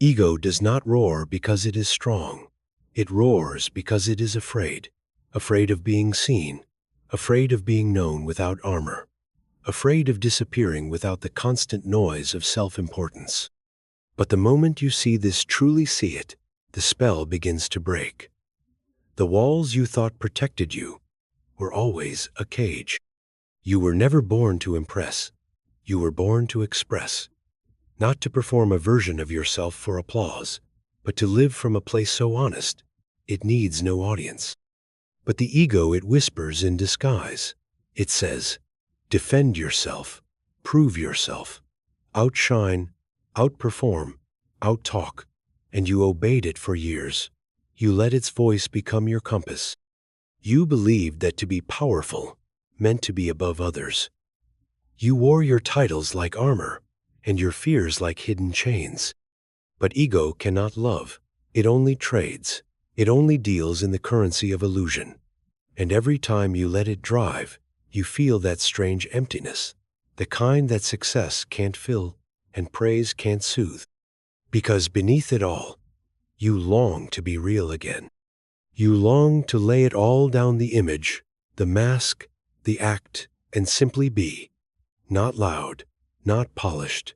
Ego does not roar because it is strong. It roars because it is afraid. Afraid of being seen. Afraid of being known without armor. Afraid of disappearing without the constant noise of self-importance. But the moment you truly see it, the spell begins to break. The walls you thought protected you were always a cage. You were never born to impress. You were born to express. Not to perform a version of yourself for applause, but to live from a place so honest, it needs no audience. But the ego, it whispers in disguise. It says, defend yourself, prove yourself, outshine, outperform, outtalk, and you obeyed it for years. You let its voice become your compass. You believed that to be powerful meant to be above others. You wore your titles like armor, and your fears like hidden chains. But ego cannot love. It only trades. It only deals in the currency of illusion. And every time you let it drive, you feel that strange emptiness, the kind that success can't fill and praise can't soothe. Because beneath it all, you long to be real again. You long to lay it all down, the image, the mask, the act, and simply be. Not loud, not polished,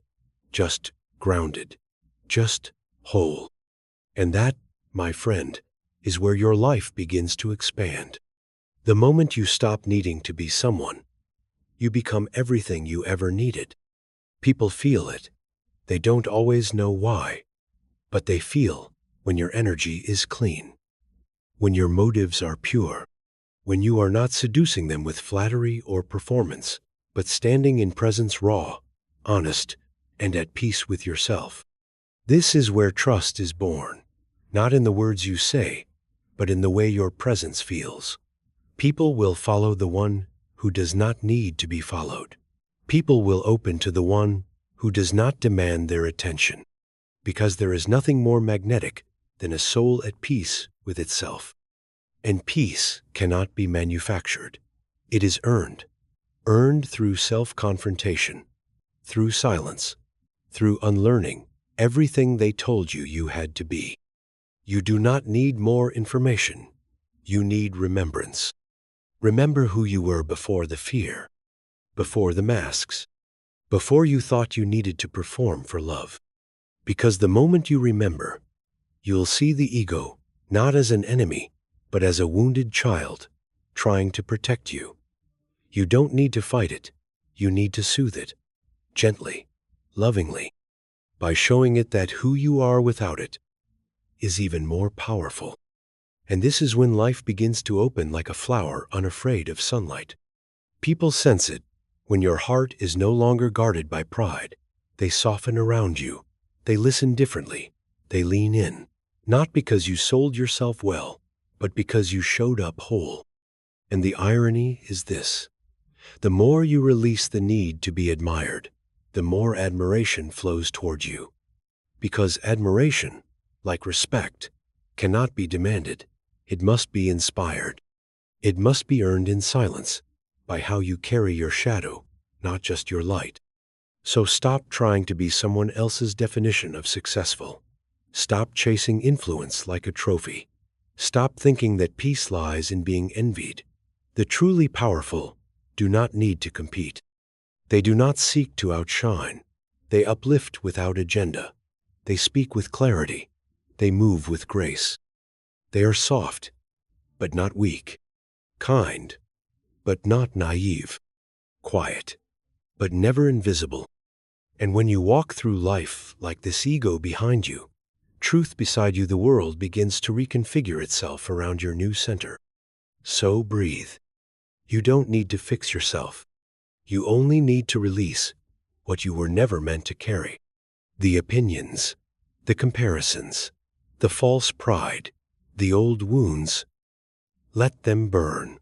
just grounded, just whole. And that, my friend, is where your life begins to expand. The moment you stop needing to be someone, you become everything you ever needed. People feel it. They don't always know why, but they feel when your energy is clean, when your motives are pure, when you are not seducing them with flattery or performance, but standing in presence raw, honest, and at peace with yourself. This is where trust is born, not in the words you say, but in the way your presence feels. People will follow the one who does not need to be followed. People will open to the one who does not demand their attention, because there is nothing more magnetic than a soul at peace with itself. And peace cannot be manufactured. It is earned through self-confrontation, through silence, through unlearning everything they told you you had to be. You do not need more information. You need remembrance. Remember who you were before the fear, before the masks, before you thought you needed to perform for love. Because the moment you remember, you'll see the ego not as an enemy, but as a wounded child trying to protect you. You don't need to fight it. You need to soothe it, gently, lovingly, by showing it that who you are without it is even more powerful. And this is when life begins to open like a flower unafraid of sunlight. People sense it when your heart is no longer guarded by pride. They soften around you. They listen differently. They lean in, not because you sold yourself well, but because you showed up whole. And the irony is this: the more you release the need to be admired, the more admiration flows toward you. Because admiration, like respect, cannot be demanded. It must be inspired. It must be earned in silence, by how you carry your shadow, not just your light. So stop trying to be someone else's definition of successful. Stop chasing influence like a trophy. Stop thinking that peace lies in being envied. The truly powerful do not need to compete. They do not seek to outshine. They uplift without agenda. They speak with clarity. They move with grace. They are soft, but not weak. Kind, but not naive. Quiet, but never invisible. And when you walk through life like this ego behind you, truth beside you, the world begins to reconfigure itself around your new center. So breathe. You don't need to fix yourself. You only need to release what you were never meant to carry. The opinions, the comparisons, the false pride, the old wounds. Let them burn.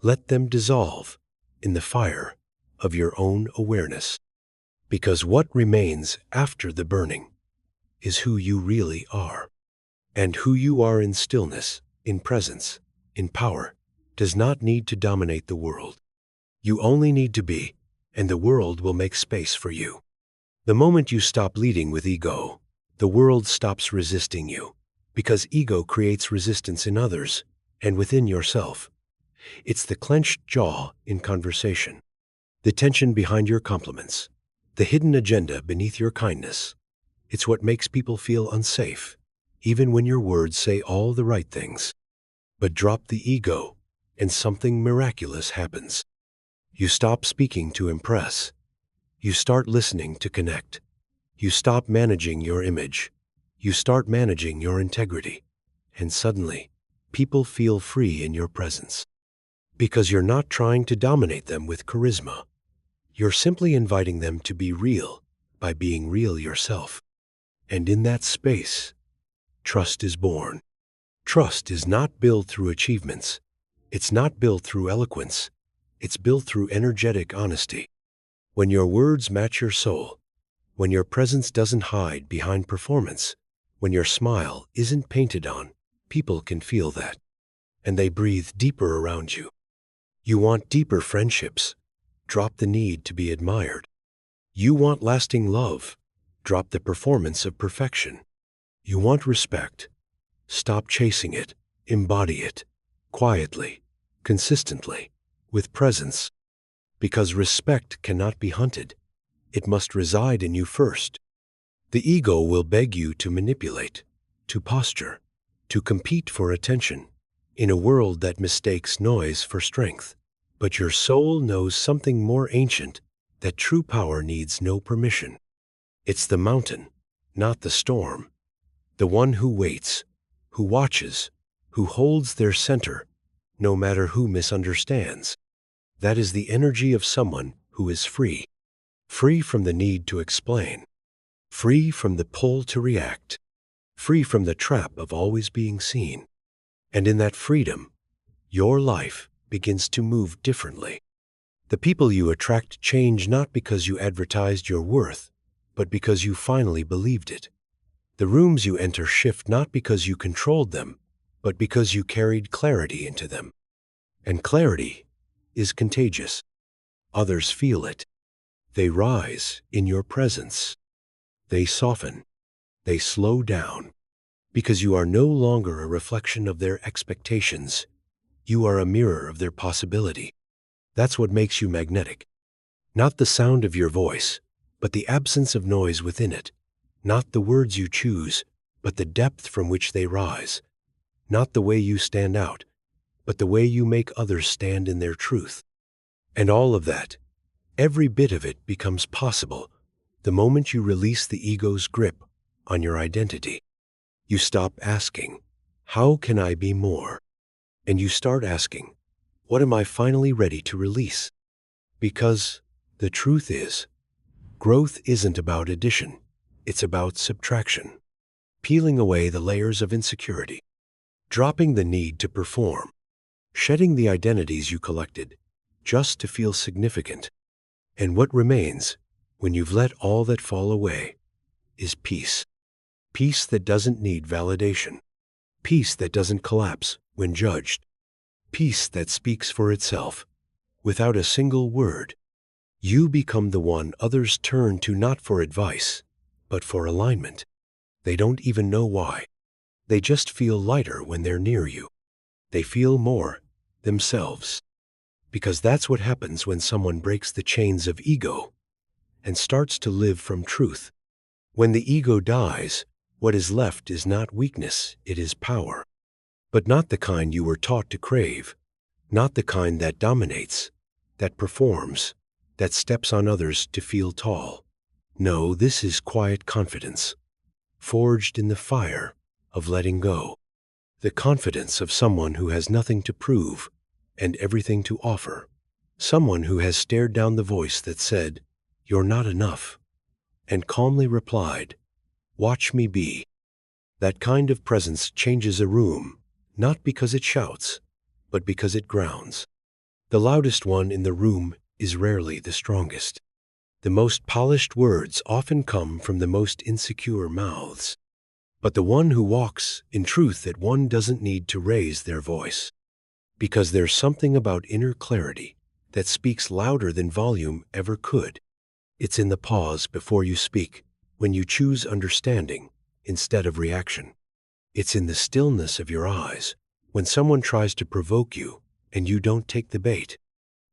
Let them dissolve in the fire of your own awareness. Because what remains after the burning is who you really are. And who you are in stillness, in presence, in power, does not need to dominate the world. You only need to be, and the world will make space for you. The moment you stop leading with ego, The world stops resisting you, because ego creates resistance in others and within yourself. It's the clenched jaw in conversation, the tension behind your compliments, the hidden agenda beneath your kindness. It's what makes people feel unsafe, even when your words say all the right things. But drop the ego, and something miraculous happens. You stop speaking to impress. You start listening to connect. You stop managing your image. You start managing your integrity. And suddenly, people feel free in your presence. Because you're not trying to dominate them with charisma. You're simply inviting them to be real by being real yourself. And in that space, trust is born. Trust is not built through achievements. It's not built through eloquence. It's built through energetic honesty. When your words match your soul, when your presence doesn't hide behind performance, when your smile isn't painted on, people can feel that. And they breathe deeper around you. You want deeper friendships. Drop the need to be admired. You want lasting love. Drop the performance of perfection. You want respect. Stop chasing it. Embody it. Quietly, consistently, with presence. Because respect cannot be hunted. It must reside in you first. The ego will beg you to manipulate, to posture, to compete for attention, in a world that mistakes noise for strength. But your soul knows something more ancient, that true power needs no permission. It's the mountain, not the storm. The one who waits, who watches, who holds their center, no matter who misunderstands. That is the energy of someone who is free. Free from the need to explain. Free from the pull to react. Free from the trap of always being seen. And in that freedom, your life begins to move differently. The people you attract change not because you advertised your worth, but because you finally believed it. The rooms you enter shift not because you controlled them, but because you carried clarity into them. And clarity is contagious. Others feel it. They rise in your presence. They soften. They slow down. Because you are no longer a reflection of their expectations. You are a mirror of their possibility. That's what makes you magnetic. Not the sound of your voice, but the absence of noise within it. Not the words you choose, but the depth from which they rise. Not the way you stand out, but the way you make others stand in their truth. And all of that, every bit of it becomes possible the moment you release the ego's grip on your identity. You stop asking, how can I be more? And you start asking, what am I finally ready to release? Because the truth is, growth isn't about addition, it's about subtraction. Peeling away the layers of insecurity, dropping the need to perform, shedding the identities you collected just to feel significant. And what remains, when you've let all that fall away, is peace. Peace that doesn't need validation. Peace that doesn't collapse when judged. Peace that speaks for itself, without a single word. You become the one others turn to not for advice, but for alignment. They don't even know why. They just feel lighter when they're near you. They feel more themselves. Because that's what happens when someone breaks the chains of ego and starts to live from truth. When the ego dies, what is left is not weakness, it is power. But not the kind you were taught to crave, not the kind that dominates, that performs, that steps on others to feel tall. No, this is quiet confidence, forged in the fire of letting go. The confidence of someone who has nothing to prove and everything to offer. Someone who has stared down the voice that said, "You're not enough," and calmly replied, "Watch me be." That kind of presence changes a room, not because it shouts, but because it grounds. The loudest one in the room is rarely the strongest. The most polished words often come from the most insecure mouths. But the one who walks in truth that one doesn't need to raise their voice. Because there's something about inner clarity that speaks louder than volume ever could. It's in the pause before you speak, when you choose understanding, instead of reaction. It's in the stillness of your eyes, when someone tries to provoke you and you don't take the bait.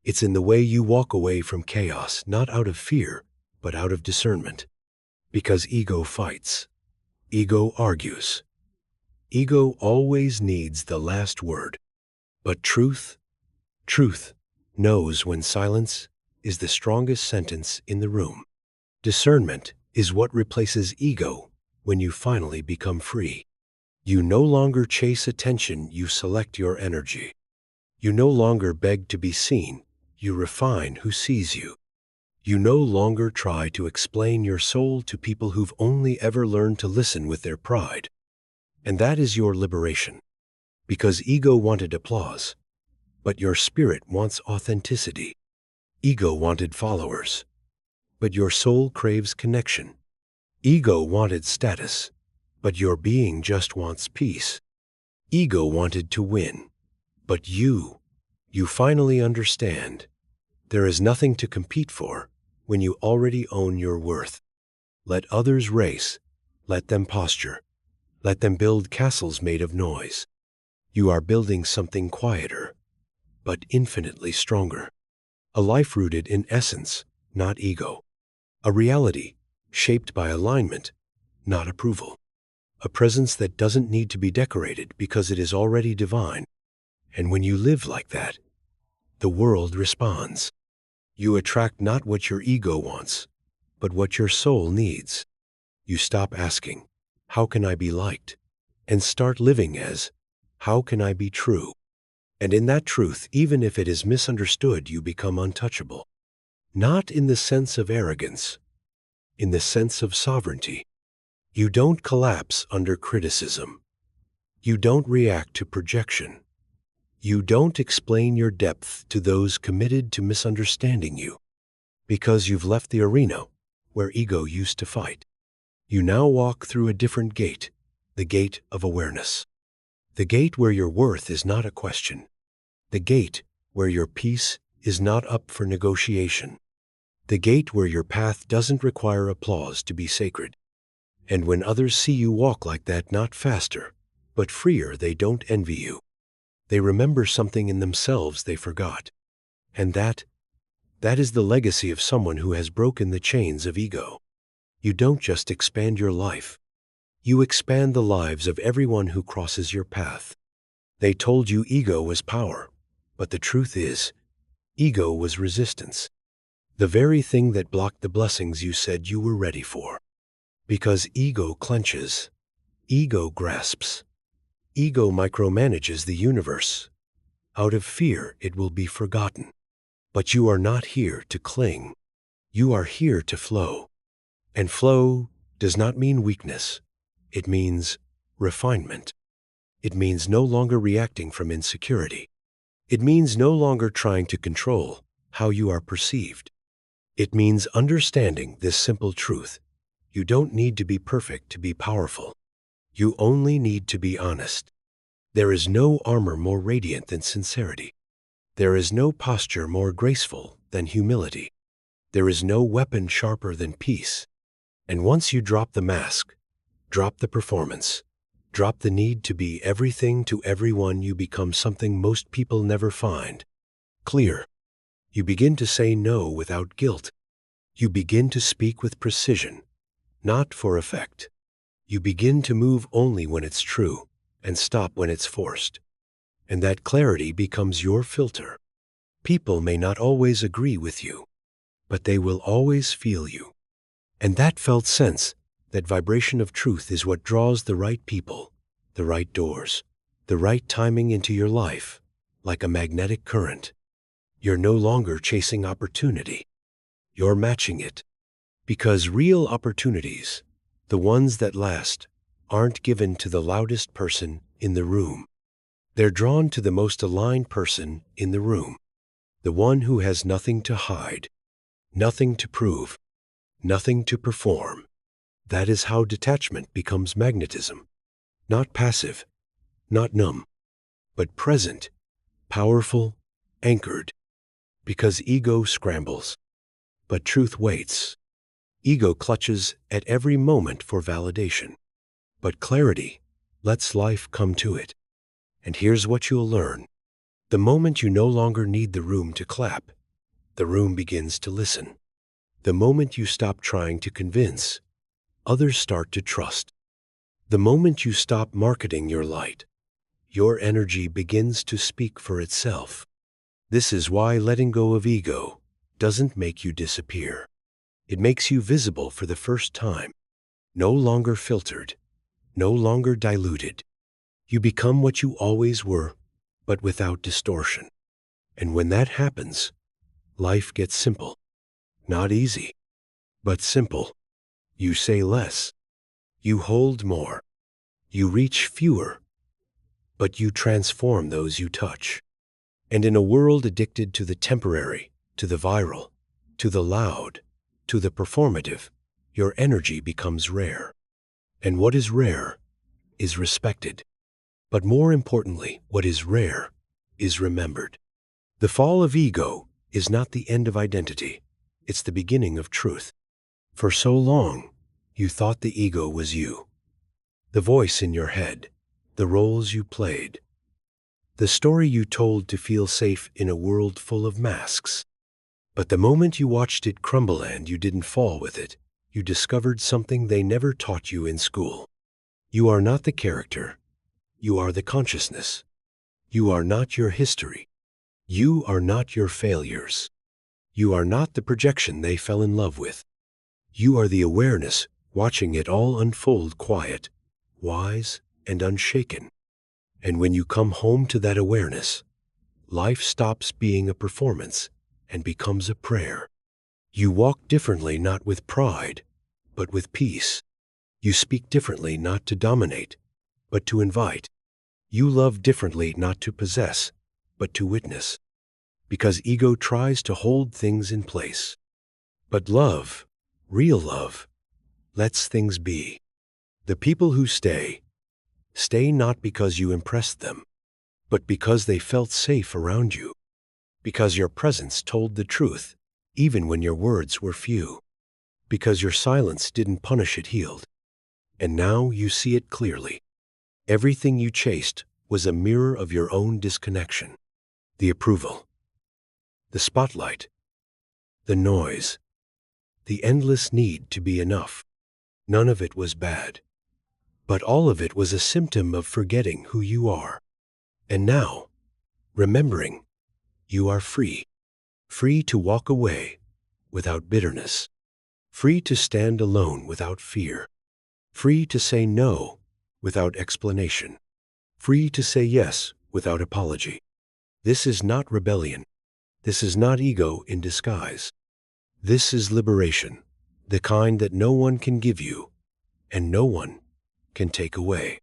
It's in the way you walk away from chaos, not out of fear, but out of discernment. Because ego fights. Ego argues. Ego always needs the last word. But truth knows when silence is the strongest sentence in the room. Discernment is what replaces ego when you finally become free. You no longer chase attention, you select your energy. You no longer beg to be seen, you refine who sees you. You no longer try to explain your soul to people who've only ever learned to listen with their pride. And that is your liberation. Because ego wanted applause, but your spirit wants authenticity. Ego wanted followers, but your soul craves connection. Ego wanted status, but your being just wants peace. Ego wanted to win, but you finally understand. There is nothing to compete for when you already own your worth. Let others race, let them posture, let them build castles made of noise. You are building something quieter, but infinitely stronger. A life rooted in essence, not ego. A reality shaped by alignment, not approval. A presence that doesn't need to be decorated because it is already divine. And when you live like that, the world responds. You attract not what your ego wants, but what your soul needs. You stop asking, how can I be liked? And start living as, how can I be true? And in that truth, even if it is misunderstood, you become untouchable. Not in the sense of arrogance, in the sense of sovereignty. You don't collapse under criticism. You don't react to projection. You don't explain your depth to those committed to misunderstanding you. Because you've left the arena where ego used to fight. You now walk through a different gate, the gate of awareness. The gate where your worth is not a question. The gate where your peace is not up for negotiation. The gate where your path doesn't require applause to be sacred. And when others see you walk like that, not faster, but freer, they don't envy you. They remember something in themselves they forgot. And that is the legacy of someone who has broken the chains of ego. You don't just expand your life. You expand the lives of everyone who crosses your path. They told you ego was power, but the truth is, ego was resistance. The very thing that blocked the blessings you said you were ready for. Because ego clenches, ego grasps, ego micromanages the universe. Out of fear, it will be forgotten. But you are not here to cling. You are here to flow. And flow does not mean weakness. It means refinement. It means no longer reacting from insecurity. It means no longer trying to control how you are perceived. It means understanding this simple truth. You don't need to be perfect to be powerful. You only need to be honest. There is no armor more radiant than sincerity. There is no posture more graceful than humility. There is no weapon sharper than peace. And once you drop the mask, drop the performance, drop the need to be everything to everyone, you become something most people never find. Clear. You begin to say no without guilt. You begin to speak with precision, not for effect. You begin to move only when it's true and stop when it's forced. And that clarity becomes your filter. People may not always agree with you, but they will always feel you. And that felt sense, that vibration of truth, is what draws the right people, the right doors, the right timing into your life, like a magnetic current. You're no longer chasing opportunity. You're matching it. Because real opportunities, the ones that last, aren't given to the loudest person in the room. They're drawn to the most aligned person in the room. The one who has nothing to hide, nothing to prove, nothing to perform. That is how detachment becomes magnetism. Not passive, not numb, but present, powerful, anchored. Because ego scrambles, but truth waits. Ego clutches at every moment for validation. But clarity lets life come to it. And here's what you'll learn. The moment you no longer need the room to clap, the room begins to listen. The moment you stop trying to convince, others start to trust. The moment you stop marketing your light, your energy begins to speak for itself. This is why letting go of ego doesn't make you disappear. It makes you visible for the first time, no longer filtered, no longer diluted. You become what you always were, but without distortion. And when that happens, life gets simple. Not easy, but simple. You say less. You hold more. You reach fewer. But you transform those you touch. And in a world addicted to the temporary, to the viral, to the loud, to the performative, your energy becomes rare. And what is rare is respected. But more importantly, what is rare is remembered. The fall of ego is not the end of identity. It's the beginning of truth. For so long, you thought the ego was you. The voice in your head, the roles you played, the story you told to feel safe in a world full of masks. But the moment you watched it crumble and you didn't fall with it, you discovered something they never taught you in school. You are not the character. You are the consciousness. You are not your history. You are not your failures. You are not the projection they fell in love with. You are the awareness watching it all unfold quiet, wise, and unshaken. And when you come home to that awareness, life stops being a performance and becomes a prayer. You walk differently not with pride, but with peace. You speak differently not to dominate, but to invite. You love differently not to possess, but to witness. Because ego tries to hold things in place. But love, real love, lets things be. The people who stay not because you impressed them, but because they felt safe around you. Because your presence told the truth, even when your words were few. Because your silence didn't punish, it healed. And now you see it clearly. Everything you chased was a mirror of your own disconnection. The approval, the spotlight, the noise, the endless need to be enough. None of it was bad. But all of it was a symptom of forgetting who you are. And now, remembering, you are free. Free to walk away without bitterness. Free to stand alone without fear. Free to say no without explanation. Free to say yes without apology. This is not rebellion. This is not ego in disguise. This is liberation, the kind that no one can give you, and no one can take away.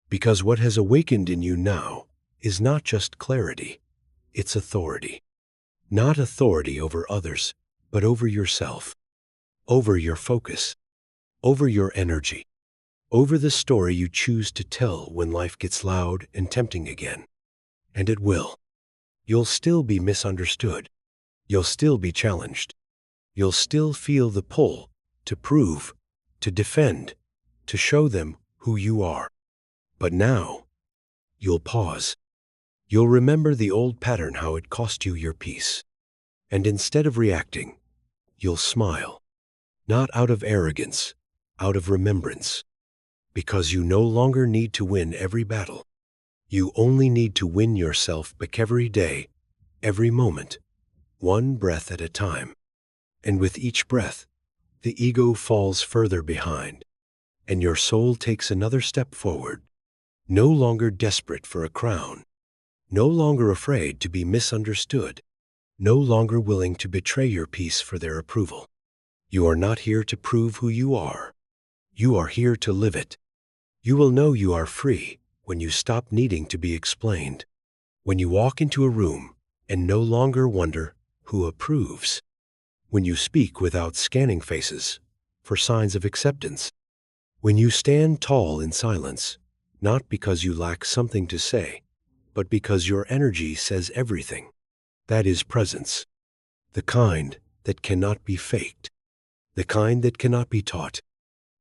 Because what has awakened in you now is not just clarity, it's authority. Not authority over others, but over yourself, over your focus, over your energy, over the story you choose to tell when life gets loud and tempting again. And it will. You'll still be misunderstood. You'll still be challenged. You'll still feel the pull to prove, to defend, to show them who you are. But now, you'll pause. You'll remember the old pattern, how it cost you your peace. And instead of reacting, you'll smile. Not out of arrogance, out of remembrance. Because you no longer need to win every battle. You only need to win yourself back every day, every moment, one breath at a time. And with each breath, the ego falls further behind, and your soul takes another step forward, no longer desperate for a crown, no longer afraid to be misunderstood, no longer willing to betray your peace for their approval. You are not here to prove who you are. You are here to live it. You will know you are free when you stop needing to be explained, when you walk into a room and no longer wonder who approves, when you speak without scanning faces for signs of acceptance, when you stand tall in silence, not because you lack something to say, but because your energy says everything. That is presence, the kind that cannot be faked, the kind that cannot be taught,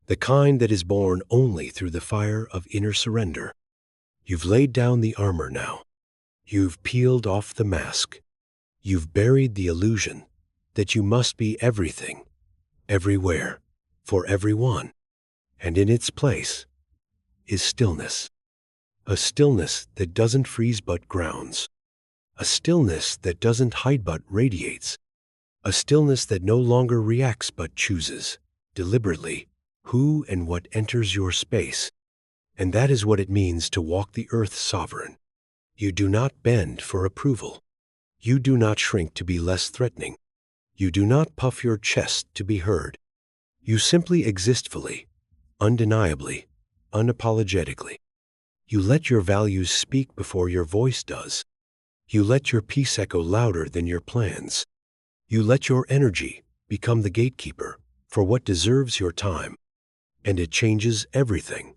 the kind that is born only through the fire of inner surrender. You've laid down the armor now. You've peeled off the mask. You've buried the illusion that you must be everything, everywhere, for everyone. And in its place is stillness. A stillness that doesn't freeze but grounds. A stillness that doesn't hide but radiates. A stillness that no longer reacts but chooses, deliberately, who and what enters your space. And that is what it means to walk the earth sovereign. You do not bend for approval. You do not shrink to be less threatening. You do not puff your chest to be heard. You simply exist fully, undeniably, unapologetically. You let your values speak before your voice does. You let your peace echo louder than your plans. You let your energy become the gatekeeper for what deserves your time. And it changes everything.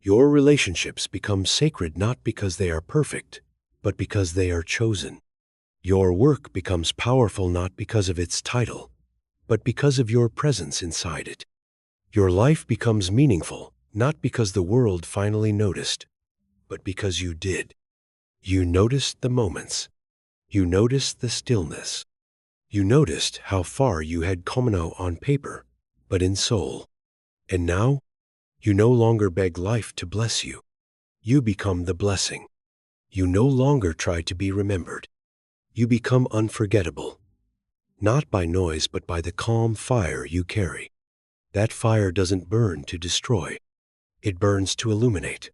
Your relationships become sacred not because they are perfect, but because they are chosen. Your work becomes powerful not because of its title, but because of your presence inside it. Your life becomes meaningful not because the world finally noticed, but because you did. You noticed the moments. You noticed the stillness. You noticed how far you had come on paper, but in soul. And now, you no longer beg life to bless you. You become the blessing. You no longer try to be remembered. You become unforgettable, not by noise but by the calm fire you carry. That fire doesn't burn to destroy. It burns to illuminate,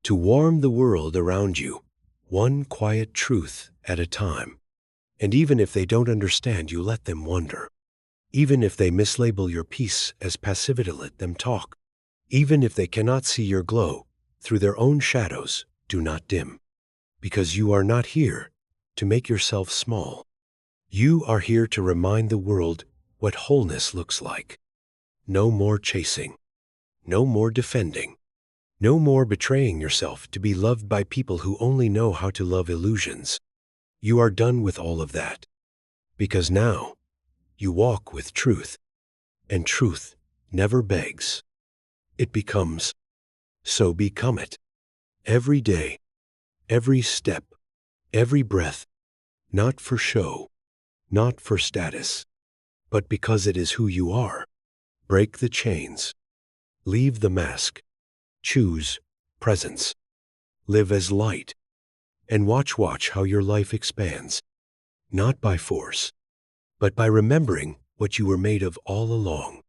to warm the world around you, one quiet truth at a time. And even if they don't understand, you let them wonder. Even if they mislabel your peace as passivity, let them talk. Even if they cannot see your glow through their own shadows, do not dim. Because you are not here to make yourself small. You are here to remind the world what wholeness looks like. No more chasing. No more defending. No more betraying yourself to be loved by people who only know how to love illusions. You are done with all of that. Because now, you walk with truth. And truth never begs. It becomes. So become it. Every day, every step, every breath, not for show, not for status, but because it is who you are. Break the chains. Leave the mask. Choose presence. Live as light. And watch how your life expands. Not by force, but by remembering what you were made of all along.